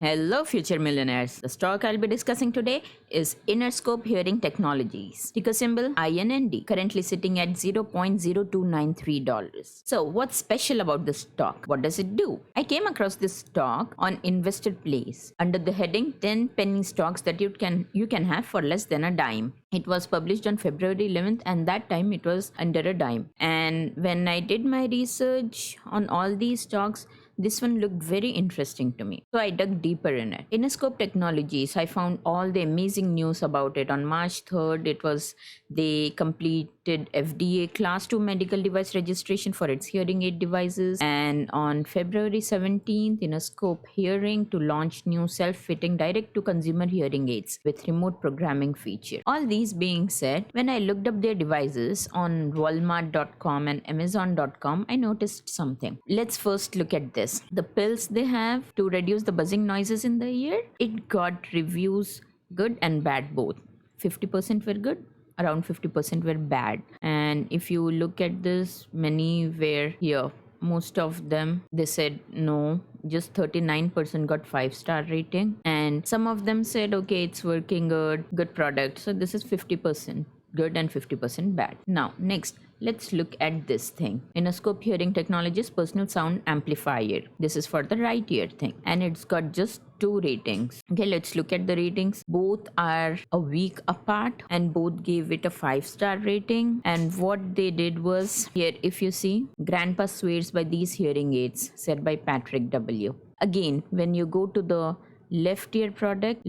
Hello, future millionaires. The stock I'll be discussing today is Interscope Hearing Technologies. Ticker symbol INND, currently sitting at $0.0293. So, what's special about this stock? What does it do? I came across this stock on Investor Place under the heading 10 penny stocks that you can have for less than a dime. It was published on February 11th, and that time it was under a dime. And when I did my research on all these stocks, this one looked very interesting to me. So I dug deeper in it. Interscope Technologies, I found all the amazing news about it. On March 3rd, they completed FDA Class 2 medical device registration for its hearing aid devices. And on February 17th, Interscope Hearing to launch new self-fitting direct-to-consumer hearing aids with remote programming feature. All these being said, when I looked up their devices on Walmart.com and Amazon.com, I noticed something. Let's first look at this. The pills they have to reduce the buzzing noises in the ear, it got reviews good and bad both. 50% were good, around 50% were bad. And if you look at this, many were here. Most of them, they said no. Just 39% got 5-star rating, and some of them said okay, it's working good product. So this is 50% good and 50% bad. Now next, let's look at this thing. Interscope Hearing Technologies personal sound amplifier. This is for the right ear thing, and it's got just 2 ratings. Okay, let's look at the ratings. Both are a week apart and both gave it a 5-star rating. And what they did was, here if you see, grandpa swears by these hearing aids, said by Patrick W. Again, when you go to the left ear product,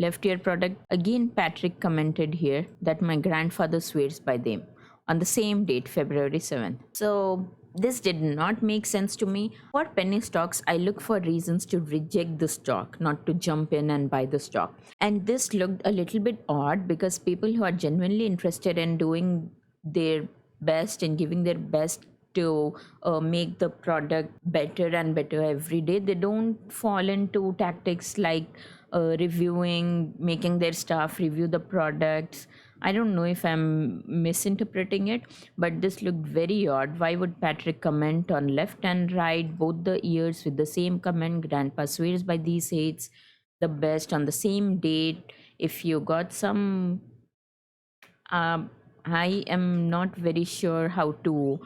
again Patrick commented here that my grandfather swears by them on the same date, February 7th. So this did not make sense to me. For penny stocks, I look for reasons to reject the stock, not to jump in and buy the stock. And this looked a little bit odd because people who are genuinely interested in doing their best and giving their best to make the product better and better every day, they don't fall into tactics like reviewing, making their staff review the products. I don't know if I'm misinterpreting it, but this looked very odd. Why would Patrick comment on left and right, both the ears with the same comment, grandpa swears by these aids, the best on the same date? If you got some, I am not very sure how to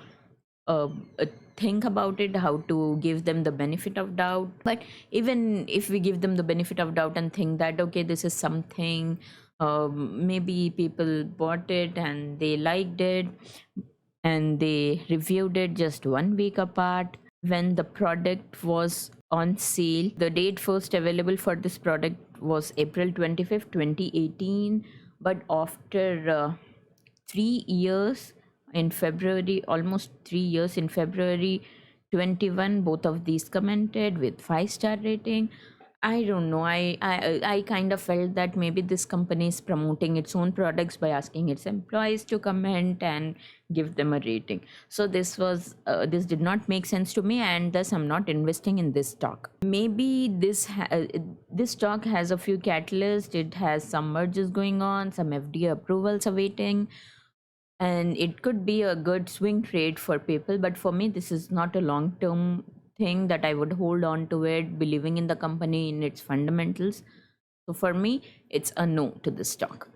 uh, uh, think about it, how to give them the benefit of doubt. But even if we give them the benefit of doubt and think that okay, this is something, maybe people bought it and they liked it and they reviewed it just 1 week apart. When the product was on sale, the date first available for this product was April 25th 2018, but after 3 years in February, almost 3 years in February 21, both of these commented with 5-star rating. I don't know. I kind of felt that maybe this company is promoting its own products by asking its employees to comment and give them a rating. So this did not make sense to me, and thus I'm not investing in this stock. Maybe this stock has a few catalysts. It has some mergers going on, some FDA approvals awaiting, and it could be a good swing trade for people. But for me, this is not a long term thing that I would hold on to it, believing in the company, in its fundamentals. So for me, it's a no to the stock.